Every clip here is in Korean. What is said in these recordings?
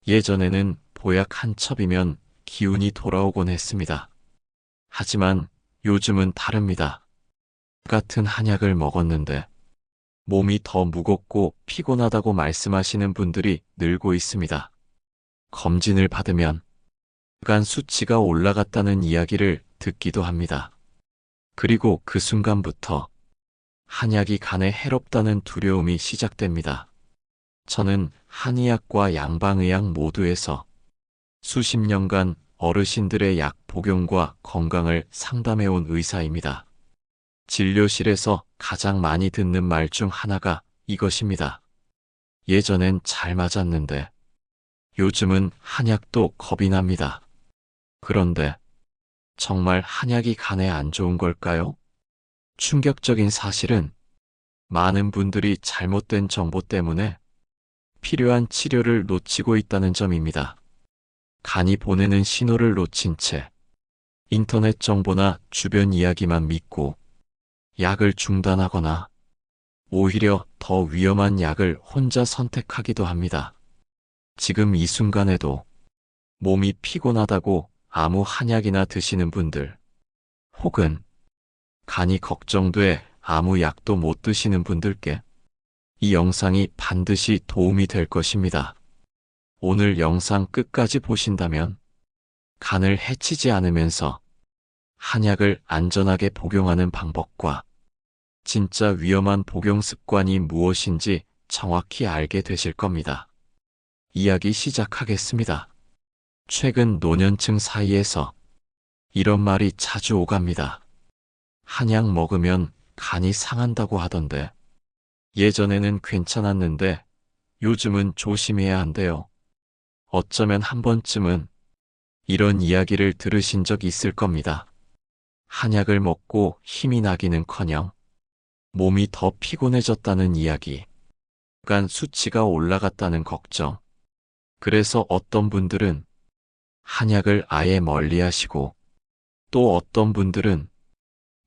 예전에는 보약 한 첩이면 기운이 돌아오곤 했습니다. 하지만 요즘은 다릅니다. 같은 한약을 먹었는데 몸이 더 무겁고 피곤하다고 말씀하시는 분들이 늘고 있습니다. 검진을 받으면 간 수치가 올라갔다는 이야기를 듣기도 합니다. 그리고 그 순간부터 한약이 간에 해롭다는 두려움이 시작됩니다. 저는 한의학과 양방의학 모두에서 수십 년간 어르신들의 약 복용과 건강을 상담해온 의사입니다. 진료실에서 가장 많이 듣는 말 중 하나가 이것입니다. 예전엔 잘 맞았는데 요즘은 한약도 겁이 납니다. 그런데 정말 한약이 간에 안 좋은 걸까요? 충격적인 사실은 많은 분들이 잘못된 정보 때문에 필요한 치료를 놓치고 있다는 점입니다. 간이 보내는 신호를 놓친 채 인터넷 정보나 주변 이야기만 믿고 약을 중단하거나 오히려 더 위험한 약을 혼자 선택하기도 합니다. 지금 이 순간에도 몸이 피곤하다고 아무 한약이나 드시는 분들, 혹은 간이 걱정돼 아무 약도 못 드시는 분들께 이 영상이 반드시 도움이 될 것입니다. 오늘 영상 끝까지 보신다면 간을 해치지 않으면서 한약을 안전하게 복용하는 방법과 진짜 위험한 복용 습관이 무엇인지 정확히 알게 되실 겁니다. 이야기 시작하겠습니다. 최근 노년층 사이에서 이런 말이 자주 오갑니다. 한약 먹으면 간이 상한다고 하던데 예전에는 괜찮았는데 요즘은 조심해야 한대요. 어쩌면 한 번쯤은 이런 이야기를 들으신 적 있을 겁니다. 한약을 먹고 힘이 나기는커녕 몸이 더 피곤해졌다는 이야기, 간 수치가 올라갔다는 걱정. 그래서 어떤 분들은 한약을 아예 멀리 하시고 또 어떤 분들은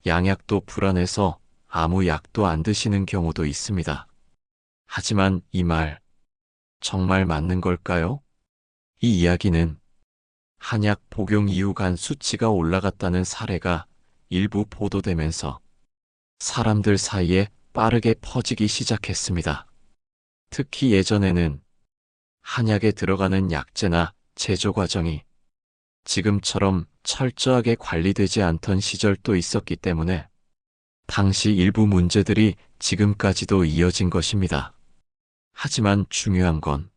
양약도 불안해서 아무 약도 안 드시는 경우도 있습니다. 하지만 이 말 정말 맞는 걸까요? 이 이야기는 한약 복용 이후 간 수치가 올라갔다는 사례가 일부 보도되면서 사람들 사이에 빠르게 퍼지기 시작했습니다. 특히 예전에는 한약에 들어가는 약재나 제조 과정이 지금처럼 철저하게 관리되지 않던 시절도 있었기 때문에 당시 일부 문제들이 지금까지도 이어진 것입니다. 하지만 중요한 건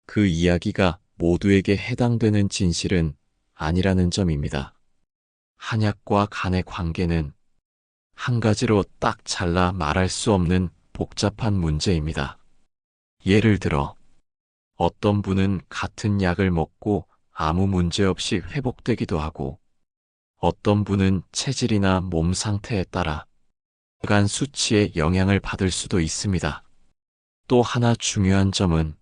그 이야기가 모두에게 해당되는 진실은 아니라는 점입니다. 한약과 간의 관계는 한 가지로 딱 잘라 말할 수 없는 복잡한 문제입니다. 예를 들어 어떤 분은 같은 약을 먹고 아무 문제 없이 회복되기도 하고 어떤 분은 체질이나 몸 상태에 따라 간 수치에 영향을 받을 수도 있습니다. 또 하나 중요한 점은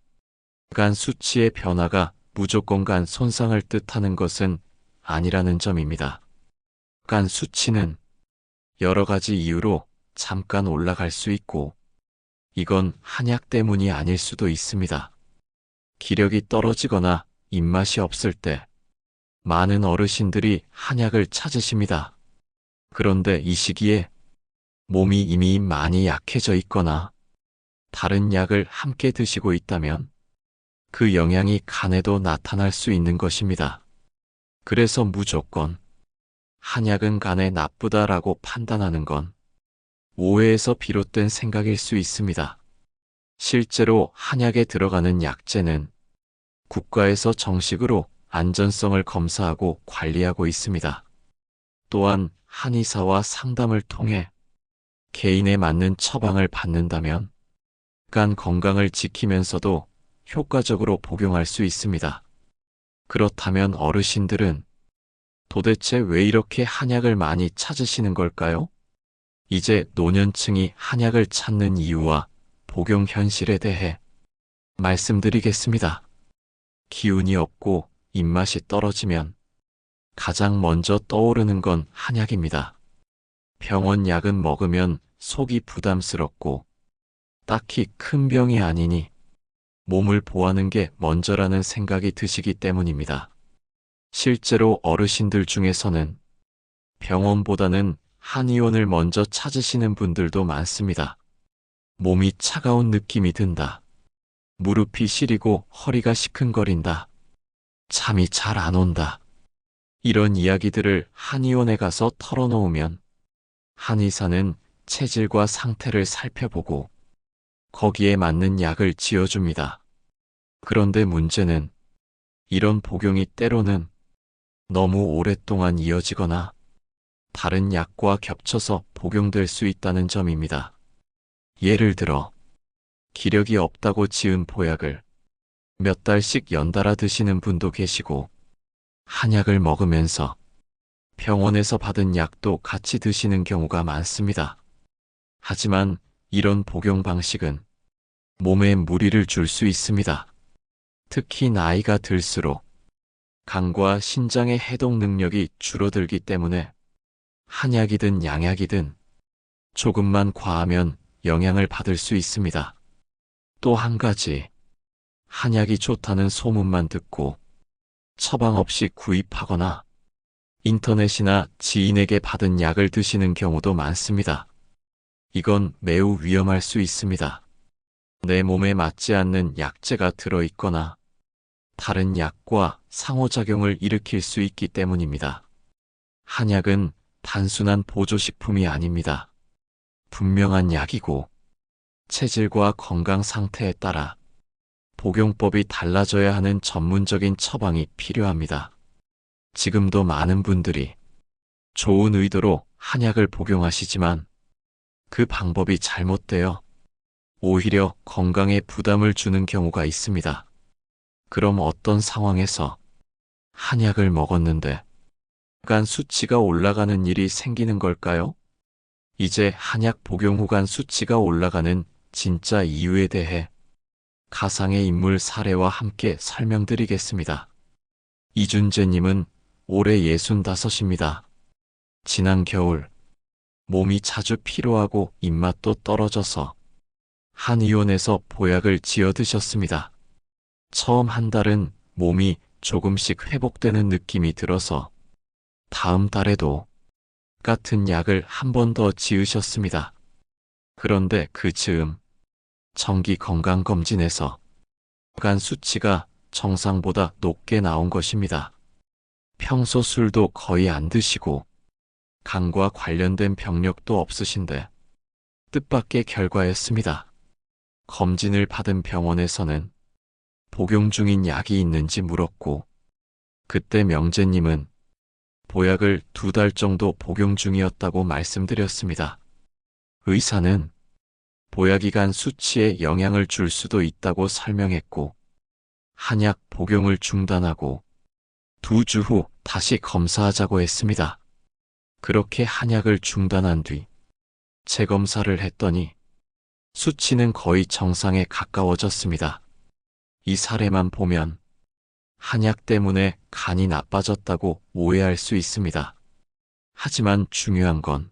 간 수치의 변화가 무조건 간 손상을 뜻하는 것은 아니라는 점입니다. 간 수치는 여러 가지 이유로 잠깐 올라갈 수 있고 이건 한약 때문이 아닐 수도 있습니다. 기력이 떨어지거나 입맛이 없을 때 많은 어르신들이 한약을 찾으십니다. 그런데 이 시기에 몸이 이미 많이 약해져 있거나 다른 약을 함께 드시고 있다면 그 영향이 간에도 나타날 수 있는 것입니다. 그래서 무조건 한약은 간에 나쁘다라고 판단하는 건 오해에서 비롯된 생각일 수 있습니다. 실제로 한약에 들어가는 약재는 국가에서 정식으로 안전성을 검사하고 관리하고 있습니다. 또한 한의사와 상담을 통해 개인에 맞는 처방을 받는다면 간 건강을 지키면서도 효과적으로 복용할 수 있습니다. 그렇다면 어르신들은 도대체 왜 이렇게 한약을 많이 찾으시는 걸까요? 이제 노년층이 한약을 찾는 이유와 복용 현실에 대해 말씀드리겠습니다. 기운이 없고 입맛이 떨어지면 가장 먼저 떠오르는 건 한약입니다. 병원 약은 먹으면 속이 부담스럽고 딱히 큰 병이 아니니 몸을 보호하는 게 먼저라는 생각이 드시기 때문입니다. 실제로 어르신들 중에서는 병원보다는 한의원을 먼저 찾으시는 분들도 많습니다. 몸이 차가운 느낌이 든다. 무릎이 시리고 허리가 시큰거린다. 잠이 잘 안 온다. 이런 이야기들을 한의원에 가서 털어놓으면 한의사는 체질과 상태를 살펴보고 거기에 맞는 약을 지어줍니다. 그런데 문제는 이런 복용이 때로는 너무 오랫동안 이어지거나 다른 약과 겹쳐서 복용될 수 있다는 점입니다. 예를 들어 기력이 없다고 지은 보약을 몇 달씩 연달아 드시는 분도 계시고 한약을 먹으면서 병원에서 받은 약도 같이 드시는 경우가 많습니다. 하지만 이런 복용 방식은 몸에 무리를 줄 수 있습니다. 특히 나이가 들수록 간과 신장의 해독 능력이 줄어들기 때문에 한약이든 양약이든 조금만 과하면 영향을 받을 수 있습니다. 또 한 가지, 한약이 좋다는 소문만 듣고 처방 없이 구입하거나 인터넷이나 지인에게 받은 약을 드시는 경우도 많습니다. 이건 매우 위험할 수 있습니다. 내 몸에 맞지 않는 약재가 들어있거나 다른 약과 상호작용을 일으킬 수 있기 때문입니다. 한약은 단순한 보조식품이 아닙니다. 분명한 약이고 체질과 건강 상태에 따라 복용법이 달라져야 하는 전문적인 처방이 필요합니다. 지금도 많은 분들이 좋은 의도로 한약을 복용하시지만 그 방법이 잘못되어 오히려 건강에 부담을 주는 경우가 있습니다. 그럼 어떤 상황에서 한약을 먹었는데 간 수치가 올라가는 일이 생기는 걸까요? 이제 한약 복용 후 간 수치가 올라가는 진짜 이유에 대해 가상의 인물 사례와 함께 설명드리겠습니다. 이준재님은 올해 65입니다. 지난 겨울 몸이 자주 피로하고 입맛도 떨어져서 한의원에서 보약을 지어 드셨습니다. 처음 한 달은 몸이 조금씩 회복되는 느낌이 들어서 다음 달에도 같은 약을 한 번 더 지으셨습니다. 그런데 그 즈음 정기 건강검진에서 간 수치가 정상보다 높게 나온 것입니다. 평소 술도 거의 안 드시고 간과 관련된 병력도 없으신데 뜻밖의 결과였습니다. 검진을 받은 병원에서는 복용 중인 약이 있는지 물었고 그때 명재님은 보약을 2달 정도 복용 중이었다고 말씀드렸습니다. 의사는 보약이 간 수치에 영향을 줄 수도 있다고 설명했고 한약 복용을 중단하고 2주 후 다시 검사하자고 했습니다. 그렇게 한약을 중단한 뒤 재검사를 했더니 수치는 거의 정상에 가까워졌습니다. 이 사례만 보면 한약 때문에 간이 나빠졌다고 오해할 수 있습니다. 하지만 중요한 건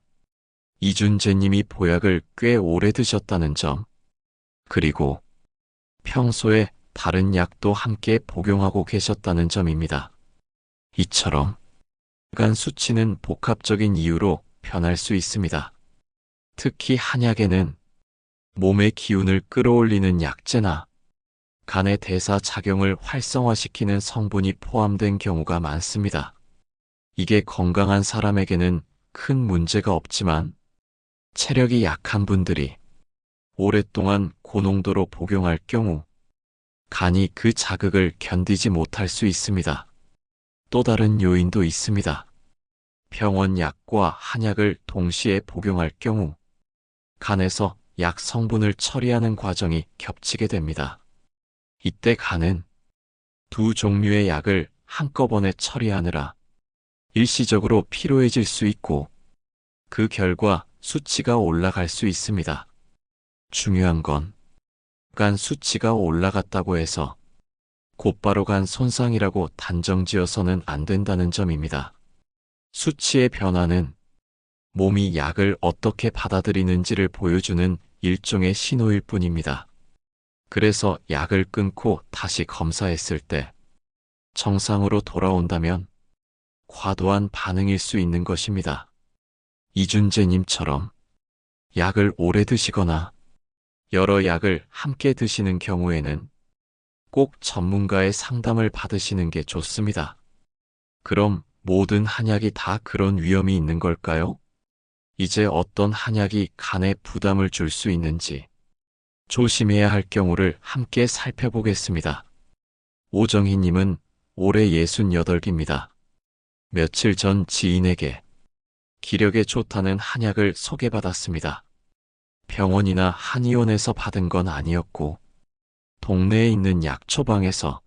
이준재님이 보약을 꽤 오래 드셨다는 점, 그리고 평소에 다른 약도 함께 복용하고 계셨다는 점입니다. 이처럼 간 수치는 복합적인 이유로 변할 수 있습니다. 특히 한약에는 몸의 기운을 끌어올리는 약재나 간의 대사 작용을 활성화시키는 성분이 포함된 경우가 많습니다. 이게 건강한 사람에게는 큰 문제가 없지만 체력이 약한 분들이 오랫동안 고농도로 복용할 경우 간이 그 자극을 견디지 못할 수 있습니다. 또 다른 요인도 있습니다. 병원 약과 한약을 동시에 복용할 경우 간에서 약 성분을 처리하는 과정이 겹치게 됩니다. 이때 간은 2 종류의 약을 한꺼번에 처리하느라 일시적으로 피로해질 수 있고 그 결과 수치가 올라갈 수 있습니다. 중요한 건 간 수치가 올라갔다고 해서 곧바로 간 손상이라고 단정지어서는 안 된다는 점입니다. 수치의 변화는 몸이 약을 어떻게 받아들이는지를 보여주는 일종의 신호일 뿐입니다. 그래서 약을 끊고 다시 검사했을 때 정상으로 돌아온다면 과도한 반응일 수 있는 것입니다. 이준재님처럼 약을 오래 드시거나 여러 약을 함께 드시는 경우에는 꼭 전문가의 상담을 받으시는 게 좋습니다. 그럼 모든 한약이 다 그런 위험이 있는 걸까요? 이제 어떤 한약이 간에 부담을 줄 수 있는지 조심해야 할 경우를 함께 살펴보겠습니다. 오정희님은 올해 68기입니다. 며칠 전 지인에게 기력에 좋다는 한약을 소개받았습니다. 병원이나 한의원에서 받은 건 아니었고 동네에 있는 약초방에서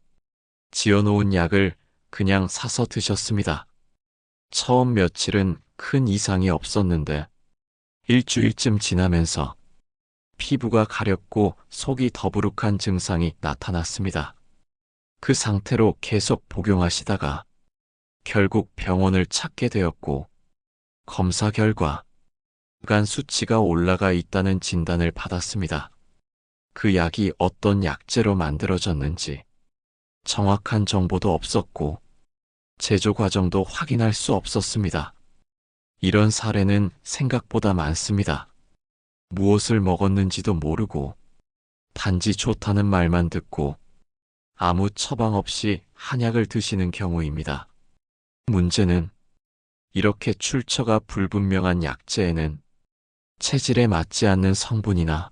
지어놓은 약을 그냥 사서 드셨습니다. 처음 며칠은 큰 이상이 없었는데 일주일쯤 지나면서 피부가 가렵고 속이 더부룩한 증상이 나타났습니다. 그 상태로 계속 복용하시다가 결국 병원을 찾게 되었고 검사 결과 간 수치가 올라가 있다는 진단을 받았습니다. 그 약이 어떤 약재로 만들어졌는지 정확한 정보도 없었고 제조 과정도 확인할 수 없었습니다. 이런 사례는 생각보다 많습니다. 무엇을 먹었는지도 모르고 단지 좋다는 말만 듣고 아무 처방 없이 한약을 드시는 경우입니다. 문제는 이렇게 출처가 불분명한 약재에는 체질에 맞지 않는 성분이나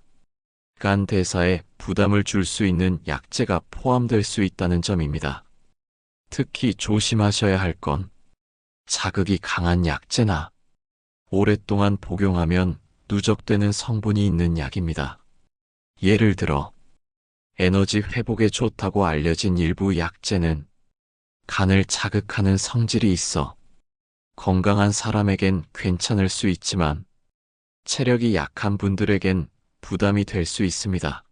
간 대사에 부담을 줄 수 있는 약재가 포함될 수 있다는 점입니다. 특히 조심하셔야 할 건 자극이 강한 약재나 오랫동안 복용하면 누적되는 성분이 있는 약입니다. 예를 들어 에너지 회복에 좋다고 알려진 일부 약재는 간을 자극하는 성질이 있어 건강한 사람에겐 괜찮을 수 있지만 체력이 약한 분들에겐 부담이 될 수 있습니다.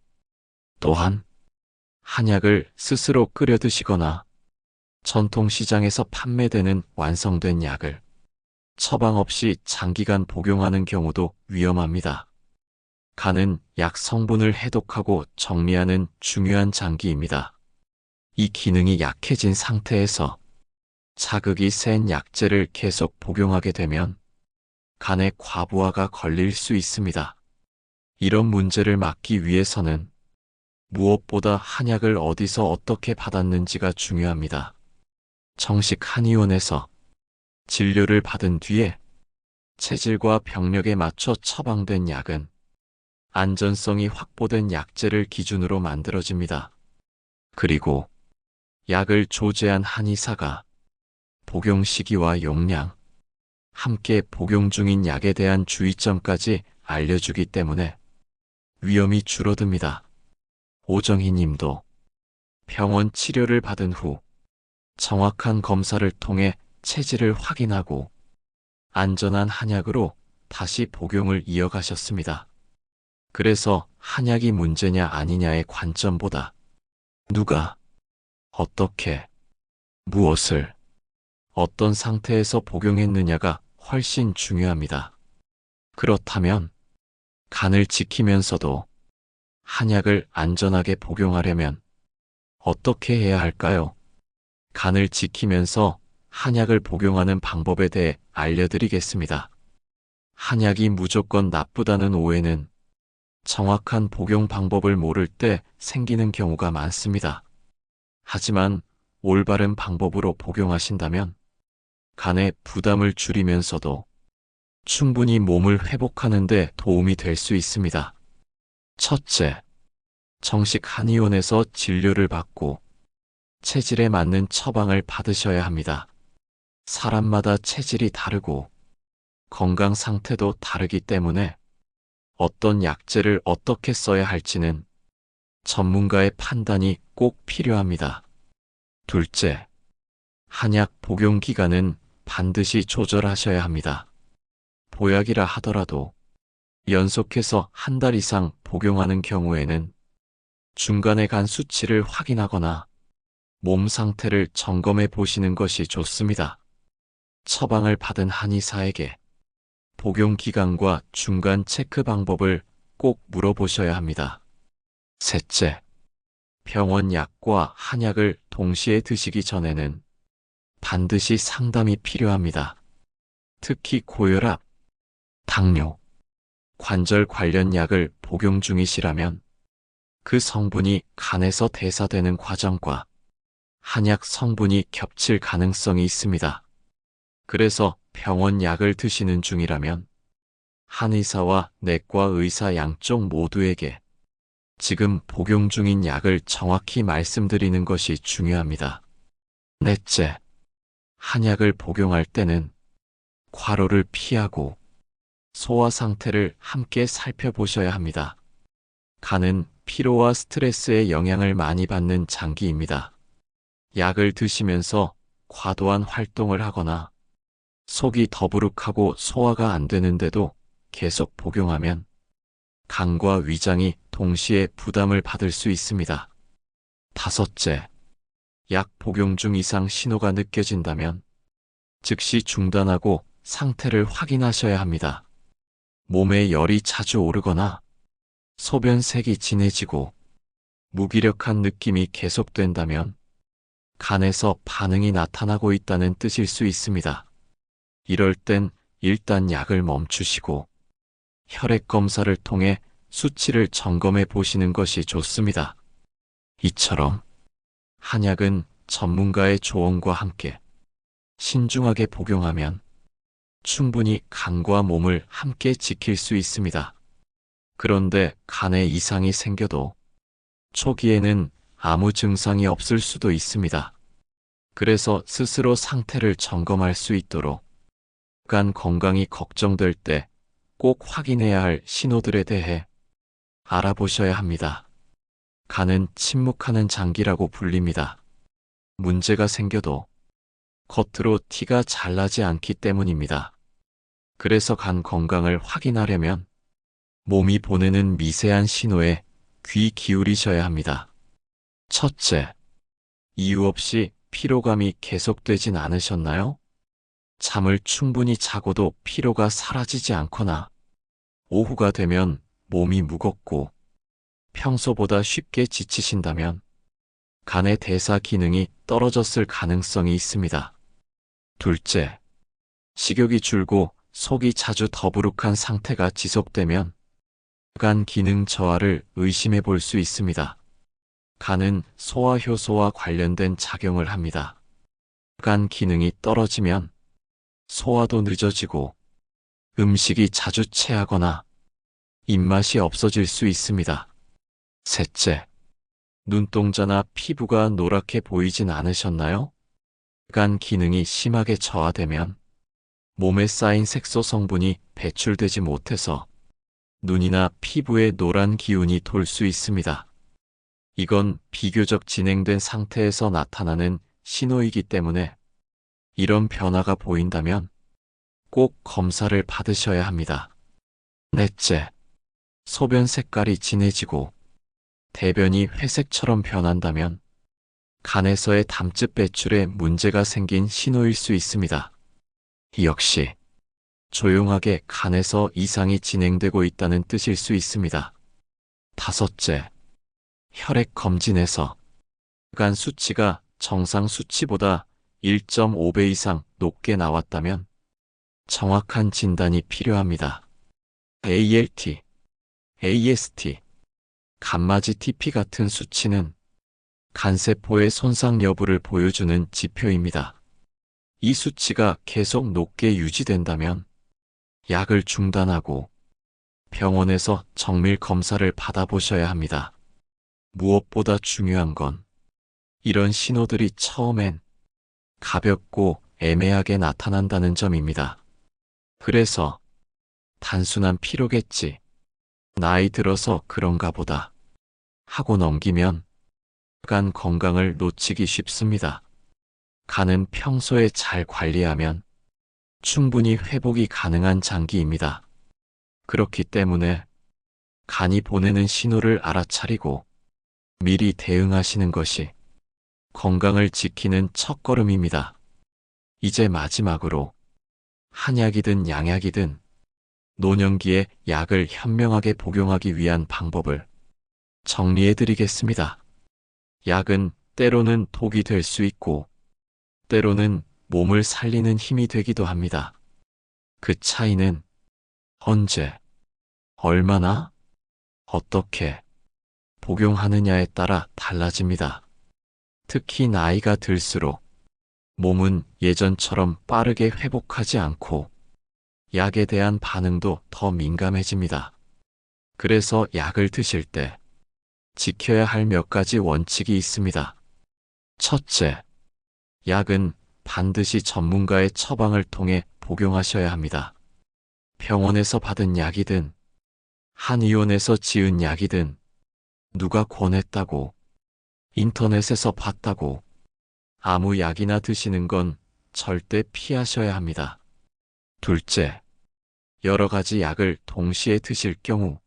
또한 한약을 스스로 끓여 드시거나 전통시장에서 판매되는 완성된 약을 처방 없이 장기간 복용하는 경우도 위험합니다. 간은 약 성분을 해독하고 정리하는 중요한 장기입니다. 이 기능이 약해진 상태에서 자극이 센 약재를 계속 복용하게 되면 간에 과부하가 걸릴 수 있습니다. 이런 문제를 막기 위해서는 무엇보다 한약을 어디서 어떻게 받았는지가 중요합니다. 정식 한의원에서 진료를 받은 뒤에 체질과 병력에 맞춰 처방된 약은 안전성이 확보된 약재를 기준으로 만들어집니다. 그리고 약을 조제한 한의사가 복용 시기와 용량, 함께 복용 중인 약에 대한 주의점까지 알려주기 때문에 위험이 줄어듭니다. 오정희 님도 병원 치료를 받은 후 정확한 검사를 통해 체질을 확인하고 안전한 한약으로 다시 복용을 이어가셨습니다. 그래서 한약이 문제냐 아니냐의 관점보다 누가, 어떻게, 무엇을, 어떤 상태에서 복용했느냐가 훨씬 중요합니다. 그렇다면 간을 지키면서도 한약을 안전하게 복용하려면 어떻게 해야 할까요? 간을 지키면서 한약을 복용하는 방법에 대해 알려드리겠습니다. 한약이 무조건 나쁘다는 오해는 정확한 복용 방법을 모를 때 생기는 경우가 많습니다. 하지만 올바른 방법으로 복용하신다면 간의 부담을 줄이면서도 충분히 몸을 회복하는 데 도움이 될 수 있습니다. 첫째, 정식 한의원에서 진료를 받고 체질에 맞는 처방을 받으셔야 합니다. 사람마다 체질이 다르고 건강 상태도 다르기 때문에 어떤 약재를 어떻게 써야 할지는 전문가의 판단이 꼭 필요합니다. 둘째, 한약 복용 기간은 반드시 조절하셔야 합니다. 보약이라 하더라도 연속해서 한 달 이상 복용하는 경우에는 중간에 간 수치를 확인하거나 몸 상태를 점검해 보시는 것이 좋습니다. 처방을 받은 한의사에게 복용 기간과 중간 체크 방법을 꼭 물어보셔야 합니다. 셋째, 병원 약과 한약을 동시에 드시기 전에는 반드시 상담이 필요합니다. 특히 고혈압, 당뇨, 관절 관련 약을 복용 중이시라면 그 성분이 간에서 대사되는 과정과 한약 성분이 겹칠 가능성이 있습니다. 그래서 병원 약을 드시는 중이라면 한의사와 내과 의사 양쪽 모두에게 지금 복용 중인 약을 정확히 말씀드리는 것이 중요합니다. 넷째, 한약을 복용할 때는 과로를 피하고 소화 상태를 함께 살펴보셔야 합니다. 간은 피로와 스트레스의 영향을 많이 받는 장기입니다. 약을 드시면서 과도한 활동을 하거나 속이 더부룩하고 소화가 안 되는데도 계속 복용하면 간과 위장이 동시에 부담을 받을 수 있습니다. 다섯째, 약 복용 중 이상 신호가 느껴진다면 즉시 중단하고 상태를 확인하셔야 합니다. 몸에 열이 자주 오르거나 소변색이 진해지고 무기력한 느낌이 계속된다면 간에서 반응이 나타나고 있다는 뜻일 수 있습니다. 이럴 땐 일단 약을 멈추시고 혈액 검사를 통해 수치를 점검해 보시는 것이 좋습니다. 이처럼 한약은 전문가의 조언과 함께 신중하게 복용하면 충분히 간과 몸을 함께 지킬 수 있습니다. 그런데 간에 이상이 생겨도 초기에는 아무 증상이 없을 수도 있습니다. 그래서 스스로 상태를 점검할 수 있도록 간 건강이 걱정될 때 꼭 확인해야 할 신호들에 대해 알아보셔야 합니다. 간은 침묵하는 장기라고 불립니다. 문제가 생겨도 겉으로 티가 잘 나지 않기 때문입니다. 그래서 간 건강을 확인하려면 몸이 보내는 미세한 신호에 귀 기울이셔야 합니다. 첫째, 이유 없이 피로감이 계속되진 않으셨나요? 잠을 충분히 자고도 피로가 사라지지 않거나 오후가 되면 몸이 무겁고 평소보다 쉽게 지치신다면 간의 대사 기능이 떨어졌을 가능성이 있습니다. 둘째, 식욕이 줄고 속이 자주 더부룩한 상태가 지속되면 간 기능 저하를 의심해 볼 수 있습니다. 간은 소화효소와 관련된 작용을 합니다. 간 기능이 떨어지면 소화도 늦어지고 음식이 자주 체하거나 입맛이 없어질 수 있습니다. 셋째, 눈동자나 피부가 노랗게 보이진 않으셨나요? 간 기능이 심하게 저하되면 몸에 쌓인 색소 성분이 배출되지 못해서 눈이나 피부에 노란 기운이 돌 수 있습니다. 이건 비교적 진행된 상태에서 나타나는 신호이기 때문에 이런 변화가 보인다면 꼭 검사를 받으셔야 합니다. 넷째, 소변 색깔이 진해지고 대변이 회색처럼 변한다면 간에서의 담즙 배출에 문제가 생긴 신호일 수 있습니다. 이 역시 조용하게 간에서 이상이 진행되고 있다는 뜻일 수 있습니다. 다섯째, 혈액 검진에서 간 수치가 정상 수치보다 1.5배 이상 높게 나왔다면 정확한 진단이 필요합니다. ALT, AST, 감마지 TP 같은 수치는 간세포의 손상 여부를 보여주는 지표입니다. 이 수치가 계속 높게 유지된다면 약을 중단하고 병원에서 정밀 검사를 받아보셔야 합니다. 무엇보다 중요한 건 이런 신호들이 처음엔 가볍고 애매하게 나타난다는 점입니다. 그래서 단순한 피로겠지, 나이 들어서 그런가 보다 하고 넘기면 간 건강을 놓치기 쉽습니다. 간은 평소에 잘 관리하면 충분히 회복이 가능한 장기입니다. 그렇기 때문에 간이 보내는 신호를 알아차리고 미리 대응하시는 것이 건강을 지키는 첫걸음입니다. 이제 마지막으로 한약이든 양약이든 노년기에 약을 현명하게 복용하기 위한 방법을 정리해 드리겠습니다. 약은 때로는 독이 될 수 있고, 때로는 몸을 살리는 힘이 되기도 합니다. 그 차이는 언제, 얼마나, 어떻게 복용하느냐에 따라 달라집니다. 특히 나이가 들수록 몸은 예전처럼 빠르게 회복하지 않고 약에 대한 반응도 더 민감해집니다. 그래서 약을 드실 때 지켜야 할 몇 가지 원칙이 있습니다. 첫째, 약은 반드시 전문가의 처방을 통해 복용하셔야 합니다. 병원에서 받은 약이든 한의원에서 지은 약이든 누가 권했다고 인터넷에서 봤다고 아무 약이나 드시는 건 절대 피하셔야 합니다. 둘째, 여러 가지 약을 동시에 드실 경우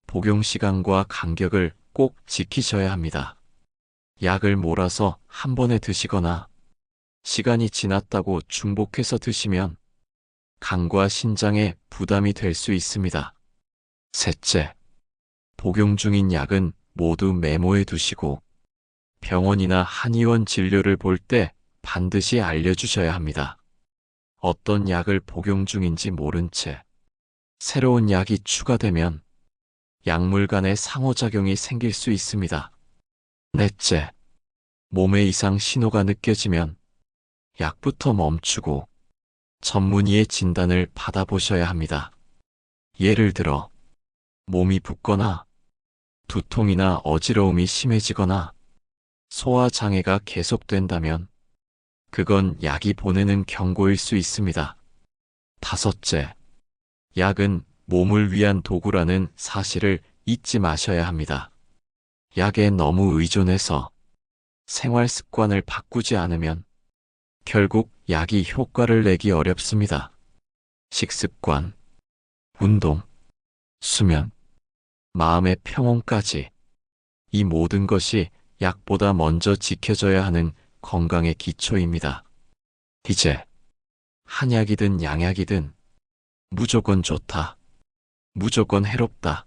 복용 시간과 간격을 꼭 지키셔야 합니다. 약을 몰아서 한 번에 드시거나 시간이 지났다고 중복해서 드시면 간과 신장에 부담이 될 수 있습니다. 셋째, 복용 중인 약은 모두 메모해 두시고 병원이나 한의원 진료를 볼 때 반드시 알려주셔야 합니다. 어떤 약을 복용 중인지 모른 채 새로운 약이 추가되면 약물 간의 상호작용이 생길 수 있습니다. 넷째, 몸에 이상 신호가 느껴지면 약부터 멈추고 전문의의 진단을 받아보셔야 합니다. 예를 들어 몸이 붓거나 두통이나 어지러움이 심해지거나 소화 장애가 계속된다면 그건 약이 보내는 경고일 수 있습니다. 다섯째, 약은 몸을 위한 도구라는 사실을 잊지 마셔야 합니다. 약에 너무 의존해서 생활 습관을 바꾸지 않으면 결국 약이 효과를 내기 어렵습니다. 식습관, 운동, 수면, 마음의 평온까지 이 모든 것이 약보다 먼저 지켜져야 하는 건강의 기초입니다. 이제 한약이든 양약이든 무조건 좋다, 무조건 해롭다,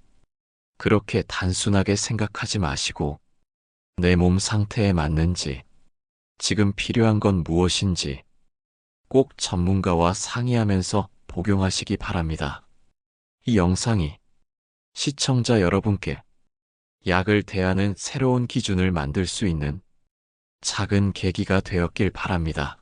그렇게 단순하게 생각하지 마시고 내 몸 상태에 맞는지, 지금 필요한 건 무엇인지 꼭 전문가와 상의하면서 복용하시기 바랍니다. 이 영상이 시청자 여러분께 약을 대하는 새로운 기준을 만들 수 있는 작은 계기가 되었길 바랍니다.